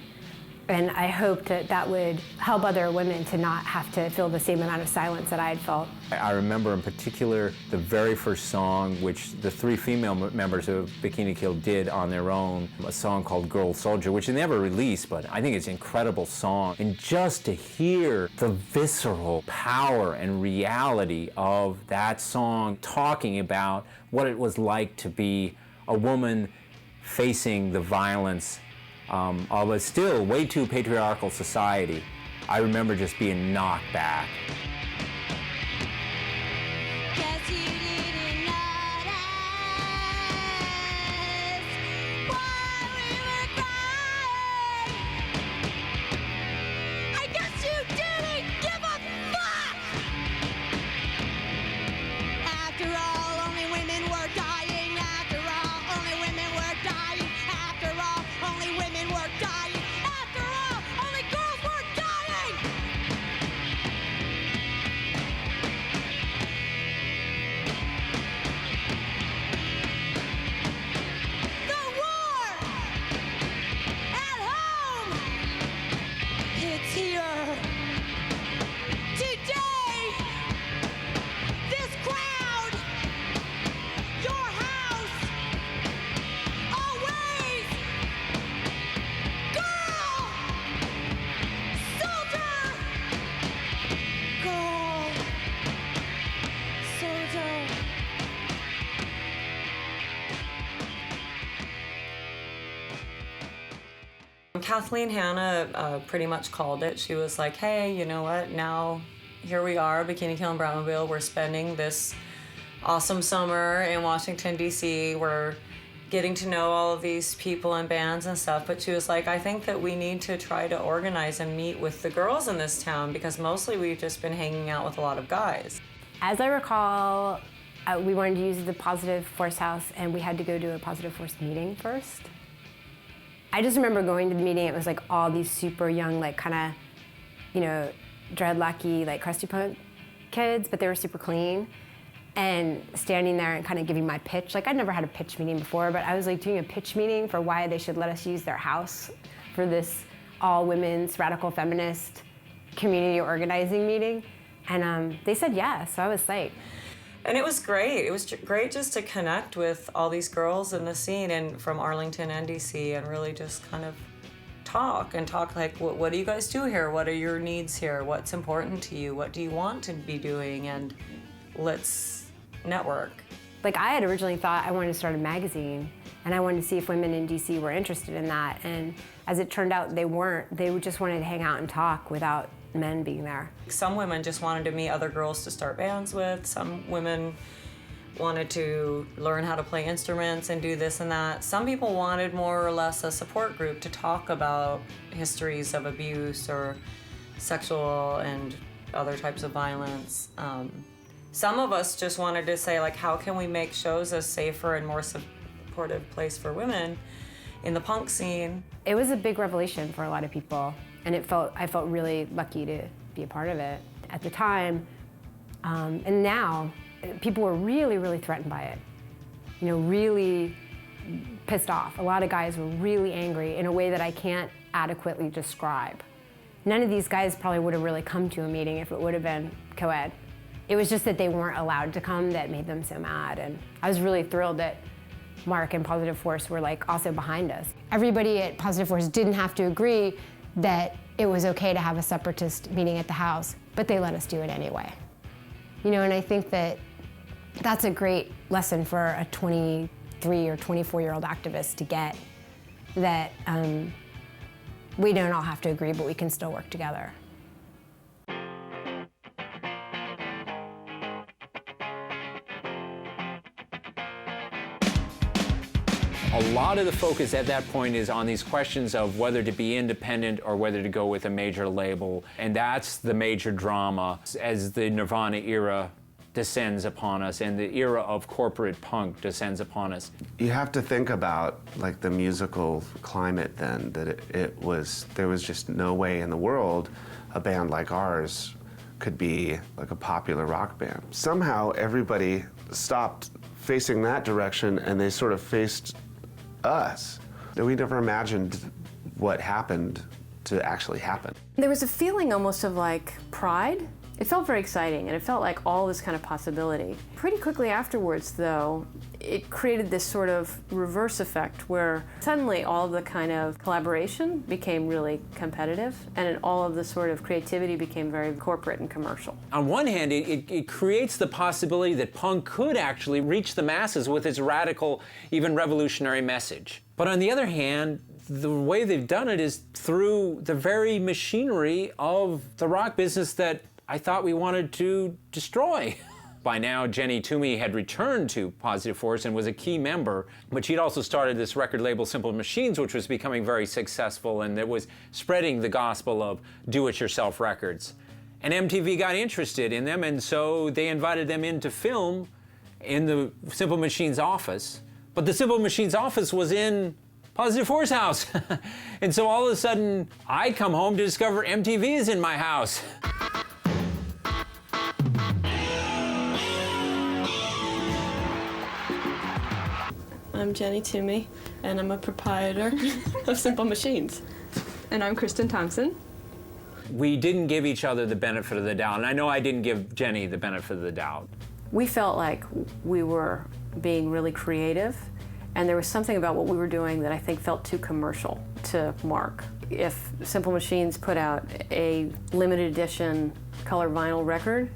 And I hoped that that would help other women to not have to feel the same amount of silence that I had felt. I remember in particular the very first song which the 3 female members of Bikini Kill did on their own, a song called Girl Soldier, which they never released, but I think it's an incredible song. And just to hear the visceral power and reality of that song talking about what it was like to be a woman facing the violence of a still way too patriarchal society, I remember just being knocked back. Kathleen Hanna pretty much called it. She was like, hey, you know what, now here we are, Bikini Kill and Brownmobile, we're spending this awesome summer in Washington, D.C. We're getting to know all of these people and bands and stuff, but she was like, I think that we need to try to organize and meet with the girls in this town because mostly we've just been hanging out with a lot of guys. As I recall, we wanted to use the Positive Force House and we had to go to a Positive Force meeting first. I just remember going to the meeting, it was like all these super young, like kind of, you know, dreadlocky, like crusty punk kids, but they were super clean. And standing there and kind of giving my pitch. Like I'd never had a pitch meeting before, but I was like doing a pitch meeting for why they should let us use their house for this all women's radical feminist community organizing meeting. And they said yes, so I was psyched. And it was great. It was great just to connect with all these girls in the scene and from Arlington and DC and really just kind of talk like, what do you guys do here? What are your needs here? What's important to you? What do you want to be doing? And let's network. Like I had originally thought I wanted to start a magazine and I wanted to see if women in DC were interested in that. And as it turned out, they weren't. They just wanted to hang out and talk without men being there. Some women just wanted to meet other girls to start bands with. Some women wanted to learn how to play instruments and do this and that. Some people wanted more or less a support group to talk about histories of abuse or sexual and other types of violence. Some of us just wanted to say, like, how can we make shows a safer and more supportive place for women in the punk scene? It was a big revelation for a lot of people, and I felt really lucky to be a part of it at the time. And now, people were really, really threatened by it. You know, really pissed off. A lot of guys were really angry in a way that I can't adequately describe. None of these guys probably would have really come to a meeting if it would have been co-ed. It was just that they weren't allowed to come that made them so mad. And I was really thrilled that Mark and Positive Force were like also behind us. Everybody at Positive Force didn't have to agree that it was okay to have a separatist meeting at the house, but they let us do it anyway. You know, and I think that that's a great lesson for a 23 or 24-year-old activist to get, that we don't all have to agree, but we can still work together. A lot of the focus at that point is on these questions of whether to be independent or whether to go with a major label. And that's the major drama as the Nirvana era descends upon us and the era of corporate punk descends upon us. You have to think about like the musical climate then, that there was just no way in the world a band like ours could be like a popular rock band. Somehow everybody stopped facing that direction and they sort of faced us. We never imagined what happened to actually happen. There was a feeling almost of like pride. It felt very exciting and it felt like all this kind of possibility. Pretty quickly afterwards though, it created this sort of reverse effect where suddenly all of the kind of collaboration became really competitive and all of the sort of creativity became very corporate and commercial. On one hand, it creates the possibility that punk could actually reach the masses with its radical, even revolutionary message. But on the other hand, the way they've done it is through the very machinery of the rock business that I thought we wanted to destroy. By now, Jenny Toomey had returned to Positive Force and was a key member, but she'd also started this record label, Simple Machines, which was becoming very successful, and it was spreading the gospel of do-it-yourself records. And MTV got interested in them, and so they invited them in to film in the Simple Machines office. But the Simple Machines office was in Positive Force house. And so all of a sudden, I come home to discover MTV is in my house. I'm Jenny Toomey, and I'm a proprietor of Simple Machines. And I'm Kristen Thompson. We didn't give each other the benefit of the doubt, and I know I didn't give Jenny the benefit of the doubt. We felt like we were being really creative, and there was something about what we were doing that I think felt too commercial to Mark. If Simple Machines put out a limited edition color vinyl record,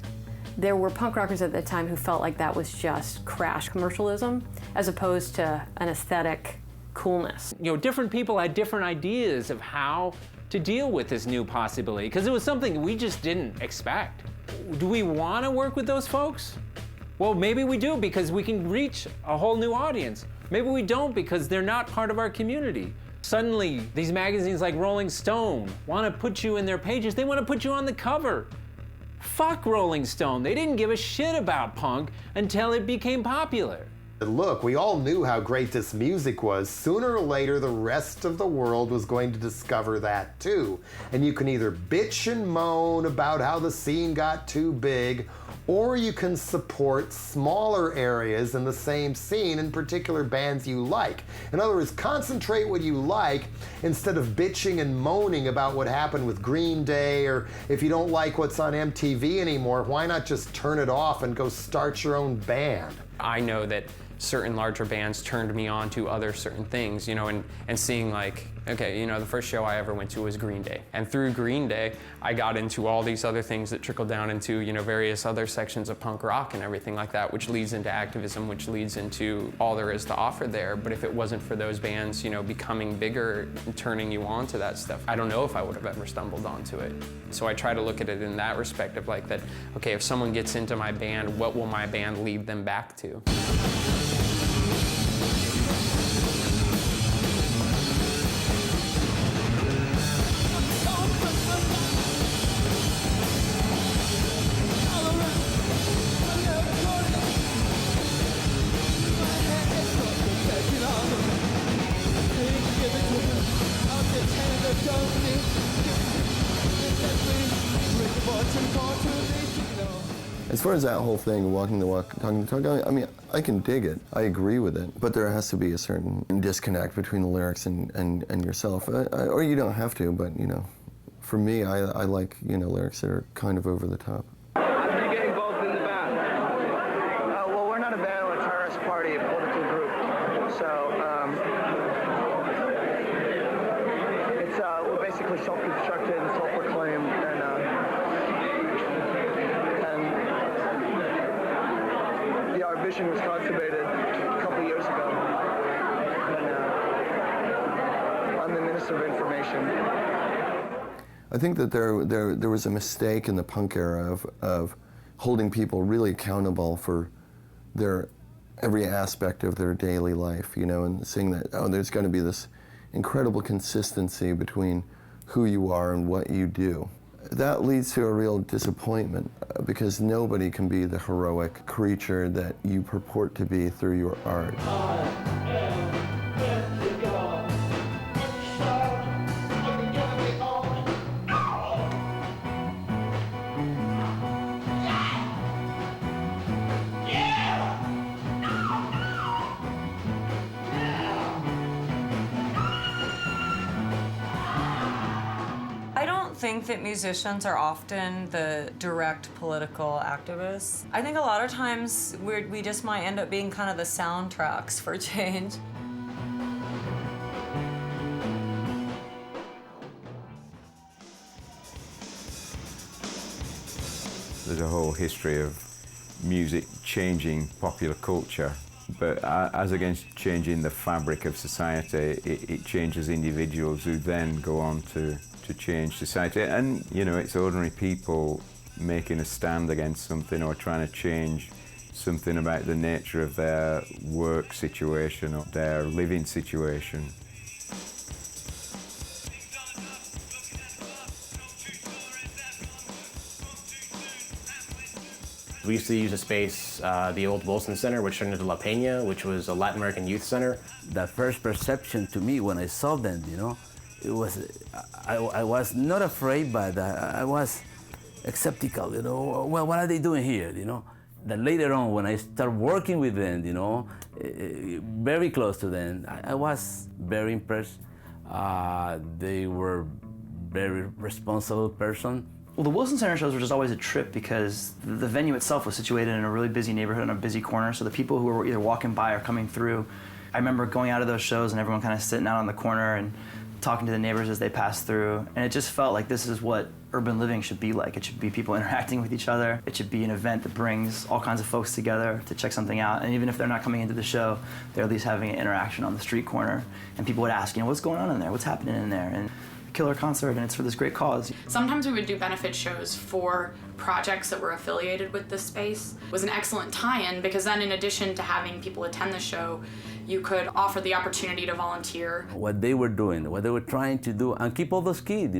there were punk rockers at the time who felt like that was just crash commercialism, as opposed to an aesthetic, coolness. You know, different people had different ideas of how to deal with this new possibility, because it was something we just didn't expect. Do we want to work with those folks? Well, maybe we do, because we can reach a whole new audience. Maybe we don't, because they're not part of our community. Suddenly, these magazines like Rolling Stone want to put you in their pages. They want to put you on the cover. Fuck Rolling Stone. They didn't give a shit about punk until it became popular. Look, we all knew how great this music was. Sooner or later, the rest of the world was going to discover that too. And you can either bitch and moan about how the scene got too big, or you can support smaller areas in the same scene, in particular bands you like. In other words, concentrate what you like instead of bitching and moaning about what happened with Green Day, or if you don't like what's on MTV anymore, why not just turn it off and go start your own band? I know that certain larger bands turned me on to other certain things, you know, and seeing like, okay, you know, the first show I ever went to was Green Day. And through Green Day, I got into all these other things that trickled down into, you know, various other sections of punk rock and everything like that, which leads into activism, which leads into all there is to offer there. But if it wasn't for those bands, you know, becoming bigger and turning you on to that stuff, I don't know if I would have ever stumbled onto it. So I try to look at it in that respect of like that, okay, if someone gets into my band, what will my band lead them back to? As far as that whole thing, walking the walk, talking the talk, I mean, I can dig it. I agree with it. But there has to be a certain disconnect between the lyrics and yourself. Or you don't have to, but, you know, for me, I like, you know, lyrics that are kind of over the top. How did you get involved in the band? Well, we're not a band, we're a terrorist party, a political group. So, we're basically self-constructed and self-proclaimed, and our vision was consummated a couple years ago, and I'm the Minister of Information. I think that there was a mistake in the punk era of holding people really accountable for their every aspect of their daily life, you know, and saying that, oh, there's going to be this incredible consistency between who you are and what you do. That leads to a real disappointment because nobody can be the heroic creature that you purport to be through your art. I think that musicians are often the direct political activists. I think a lot of times we just might end up being kind of the soundtracks for change. There's a whole history of music changing popular culture, but as against changing the fabric of society, it changes individuals who then go on to change society. And, you know, it's ordinary people making a stand against something or trying to change something about the nature of their work situation or their living situation. We used to use a space, the old Wilson Center, which turned into La Peña, which was a Latin American youth center. The first perception to me when I saw them, you know, it was, I was not afraid, but I was skeptical, you know, well, what are they doing here, you know? That later on, when I started working with them, you know, very close to them, I was very impressed. They were very responsible person. Well, the Wilson Center shows were just always a trip because the venue itself was situated in a really busy neighborhood on a busy corner, so the people who were either walking by or coming through, I remember going out of those shows and everyone kind of sitting out on the corner and talking to the neighbors as they passed through, and it just felt like this is what urban living should be like. It should be people interacting with each other. It should be an event that brings all kinds of folks together to check something out. And even if they're not coming into the show, they're at least having an interaction on the street corner. And people would ask, what's going on in there? What's happening in there? And a killer concert, and it's for this great cause. Sometimes we would do benefit shows for projects that were affiliated with this space. It was an excellent tie-in because then in addition to having people attend the show, you could offer the opportunity to volunteer. What they were doing, what they were trying to do, and keep all those kids,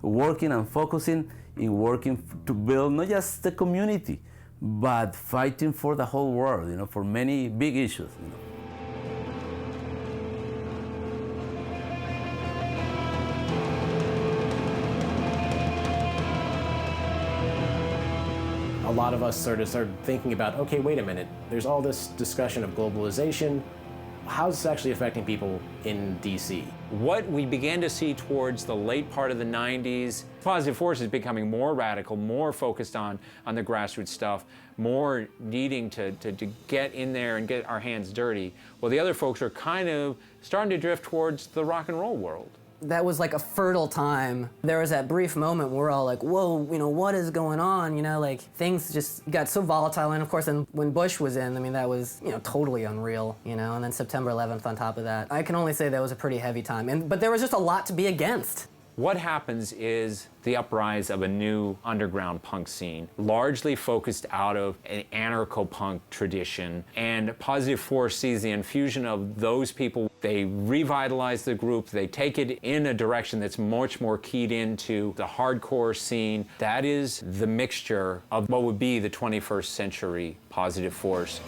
working and focusing in working to build not just the community, but fighting for the whole world, for many big issues. A lot of us sort of started thinking about, okay, wait a minute, there's all this discussion of globalization. How's this actually affecting people in DC? What we began to see towards the late part of the 90s, Positive Force is becoming more radical, more focused on the grassroots stuff, more needing to get in there and get our hands dirty. Well, the other folks are kind of starting to drift towards the rock and roll world. That was like a fertile time. There was that brief moment where we're all like, whoa, what is going on? Things just got so volatile. And of course, then when Bush was in, that was, totally unreal, and then September 11th on top of that. I can only say that was a pretty heavy time. But there was just a lot to be against. What happens is the uprise of a new underground punk scene, largely focused out of an anarcho-punk tradition. And Positive Force sees the infusion of those people. They revitalize the group. They take it in a direction that's much more keyed into the hardcore scene. That is the mixture of what would be the 21st century Positive Force.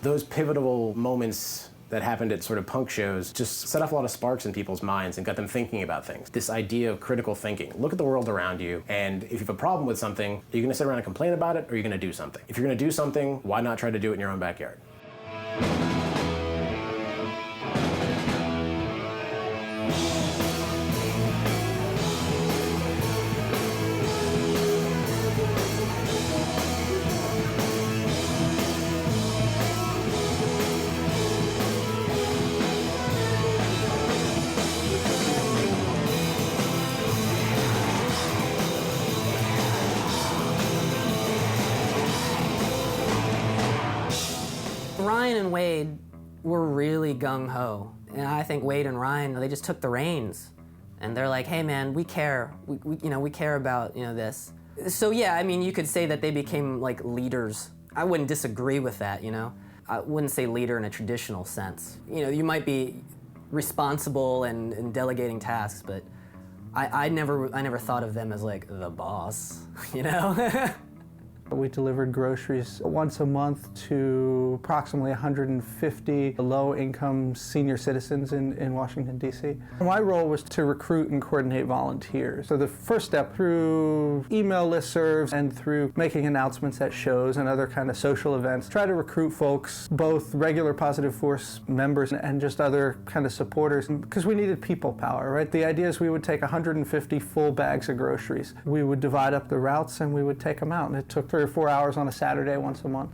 Those pivotal moments that happened at sort of punk shows just set off a lot of sparks in people's minds and got them thinking about things. This idea of critical thinking. Look at the world around you, and if you have a problem with something, are you gonna sit around and complain about it, or are you gonna do something? If you're gonna do something, why not try to do it in your own backyard? Ryan and Wade were really gung-ho. And I think Wade and Ryan, they just took the reins. And they're like, hey man, we care. We care about, this. So yeah, you could say that they became like leaders. I wouldn't disagree with that, I wouldn't say leader in a traditional sense. You might be responsible and delegating tasks, but I never thought of them as like the boss, We delivered groceries once a month to approximately 150 low-income senior citizens in Washington, D.C. My role was to recruit and coordinate volunteers. So the first step, through email listservs and through making announcements at shows and other kind of social events, try to recruit folks, both regular Positive Force members and just other kind of supporters, because we needed people power, right? The idea is we would take 150 full bags of groceries. We would divide up the routes and we would take them out, and it took 3 or 4 hours on a Saturday once a month.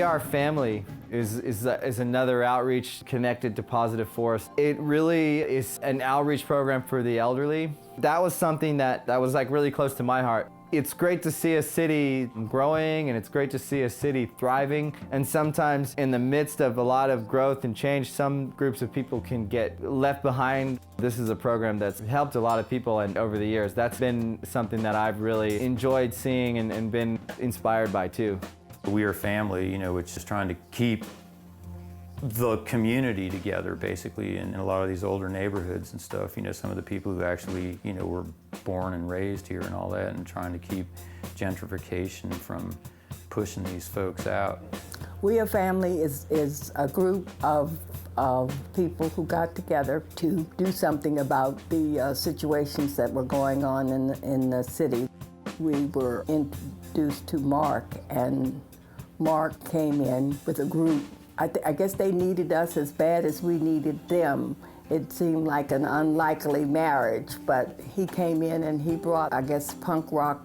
Are Family is another outreach connected to Positive Force. It really is an outreach program for the elderly. That was something that was like really close to my heart. It's great to see a city growing, and it's great to see a city thriving. And sometimes in the midst of a lot of growth and change, some groups of people can get left behind. This is a program that's helped a lot of people, and over the years, that's been something that I've really enjoyed seeing and been inspired by too. We Are Family, you know, which is trying to keep the community together, basically, in a lot of these older neighborhoods and stuff. You know, some of the people who actually, you know, were born and raised here and all that, and trying to keep gentrification from pushing these folks out. We Are Family is a group of people who got together to do something about the situations that were going on in the city. We were introduced to Mark, and Mark came in with a group. I guess they needed us as bad as we needed them. It seemed like an unlikely marriage, but he came in and he brought, I guess, punk rock.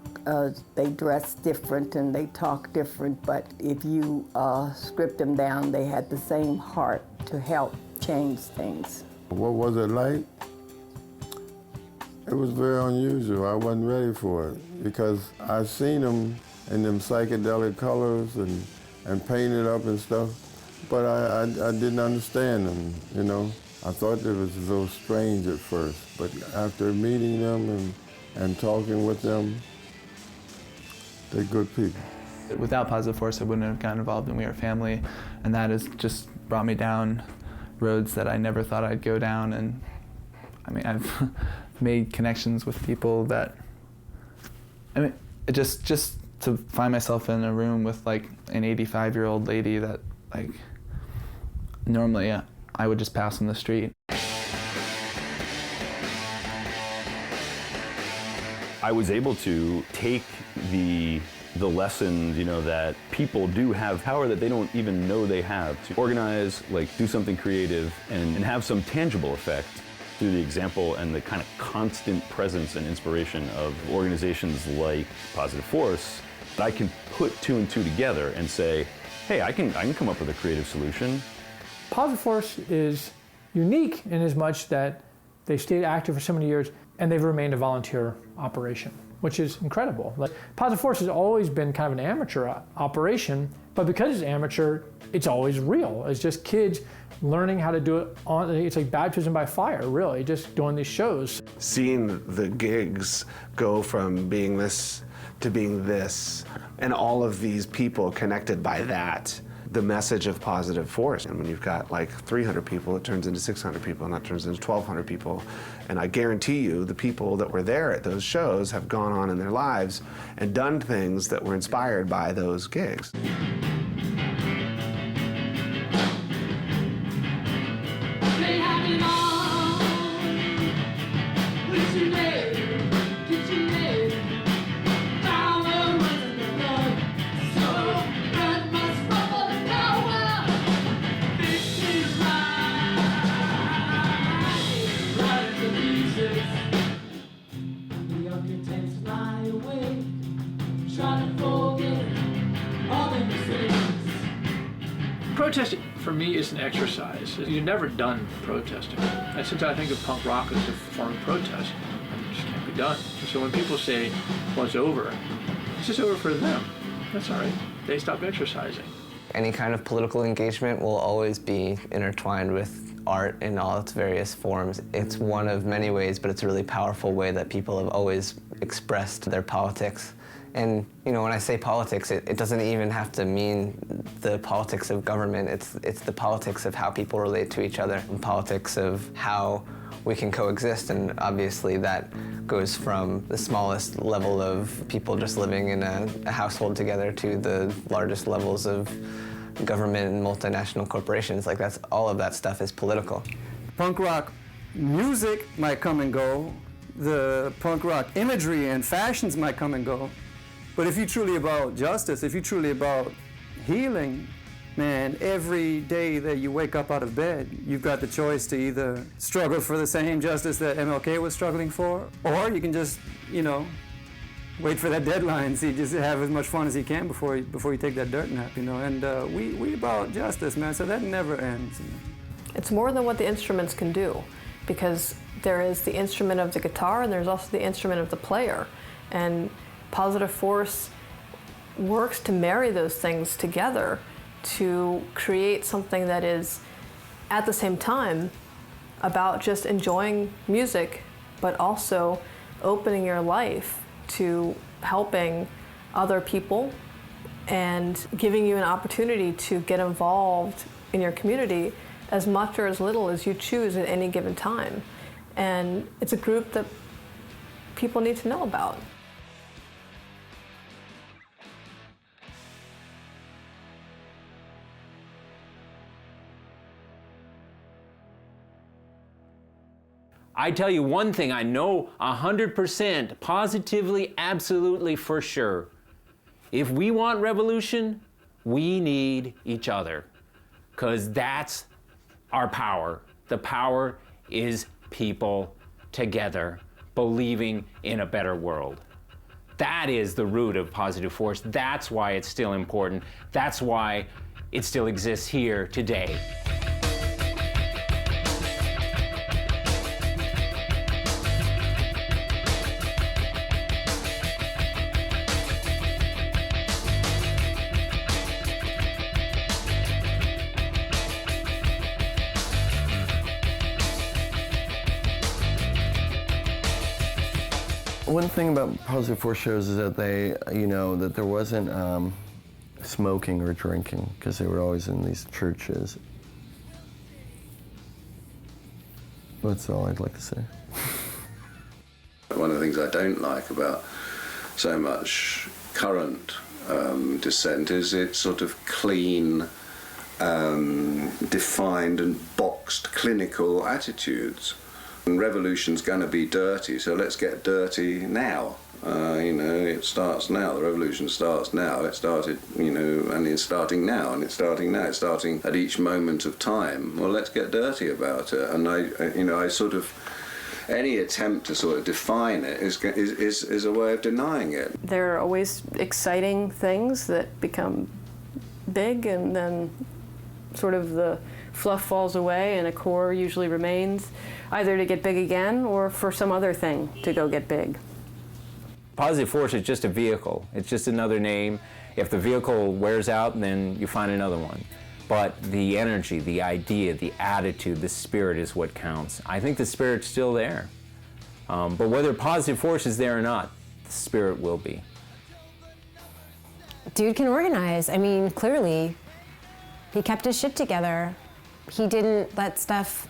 They dressed different and they talked different, but if you script them down, they had the same heart to help change things. What was it like? It was very unusual. I wasn't ready for it because I seen them in them psychedelic colors and painted up and stuff. But I didn't understand them, you know. I thought it was a little strange at first, but after meeting them and talking with them, they're good people. Without Positive Force, I wouldn't have gotten involved in We Are Family, and that has just brought me down roads that I never thought I'd go down. And I mean, I've made connections with people that, I mean, it just to find myself in a room with like an 85-year-old lady that like normally I would just pass on the street. I was able to take the lessons, you know, that people do have power that they don't even know they have, to organize, like do something creative and have some tangible effect through the example and the kind of constant presence and inspiration of organizations like Positive Force. I can put two and two together and say, hey, I can come up with a creative solution. Positive Force is unique in as much that they stayed active for so many years and they've remained a volunteer operation, which is incredible. Like, Positive Force has always been kind of an amateur operation, but because it's amateur, it's always real. It's just kids learning how to do it it's like baptism by fire, really, just doing these shows. Seeing the gigs go from being this to being this, and all of these people connected by that, the message of Positive Force. And when you've got like 300 people, it turns into 600 people, and that turns into 1,200 people. And I guarantee you, the people that were there at those shows have gone on in their lives and done things that were inspired by those gigs. Protesting, for me, is an exercise. You've never done protesting. And since I think of punk rock as a form of protest, it just can't be done. So when people say, well, it's over, it's just over for them. That's all right. They stopped exercising. Any kind of political engagement will always be intertwined with art in all its various forms. It's one of many ways, but it's a really powerful way that people have always expressed their politics. And, you know, when I say politics, it doesn't even have to mean the politics of government. It's the politics of how people relate to each other, and politics of how we can coexist. And obviously that goes from the smallest level of people just living in a household together to the largest levels of government and multinational corporations. Like, that's all of that stuff is political. Punk rock music might come and go. The punk rock imagery and fashions might come and go. But if you're truly about justice, if you're truly about healing, man, every day that you wake up out of bed, you've got the choice to either struggle for the same justice that MLK was struggling for, or you can just, you know, wait for that deadline, see, just have as much fun as you can before you take that dirt nap, you know. And we about justice, man, so that never ends. You know? It's more than what the instruments can do, because there is the instrument of the guitar and there's also the instrument of the player. And Positive Force works to marry those things together to create something that is at the same time about just enjoying music, but also opening your life to helping other people and giving you an opportunity to get involved in your community as much or as little as you choose at any given time. And it's a group that people need to know about. I tell you one thing I know 100%, positively, absolutely for sure. If we want revolution, we need each other, because that's our power. The power is people together, believing in a better world. That is the root of Positive Force. That's why it's still important. That's why it still exists here today. One thing about Positive Force shows is that they, that there wasn't smoking or drinking, because they were always in these churches. That's all I'd like to say. One of the things I don't like about so much current dissent is its sort of clean, defined and boxed clinical attitudes. And revolution's going to be dirty, so let's get dirty now. It starts now. The revolution starts now. It started, and it's starting now, and it's starting now. It's starting at each moment of time. Well, let's get dirty about it. And I sort of, any attempt to sort of define it is a way of denying it. There are always exciting things that become big, and then sort of the fluff falls away and a core usually remains, either to get big again or for some other thing to go get big. Positive Force is just a vehicle. It's just another name. If the vehicle wears out, then you find another one. But the energy, the idea, the attitude, the spirit is what counts. I think the spirit's still there. But whether Positive Force is there or not, the spirit will be. Dude can organize. I mean, clearly, he kept his shit together. He didn't let stuff,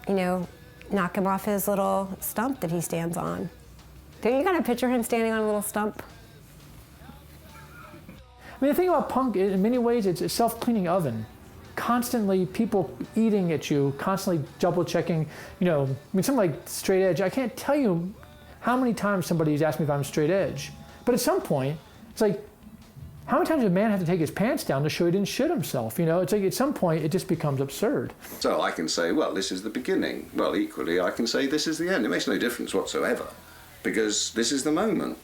knock him off his little stump that he stands on. Don't you kind of picture him standing on a little stump? I mean, the thing about punk, in many ways, it's a self-cleaning oven. Constantly, people eating at you, constantly double-checking, something like straight edge. I can't tell you how many times somebody's asked me if I'm straight edge. But at some point, it's like, how many times does a man have to take his pants down to show he didn't shit himself? It's like at some point it just becomes absurd. So I can say, well, this is the beginning. Well, equally, I can say this is the end. It makes no difference whatsoever, because this is the moment.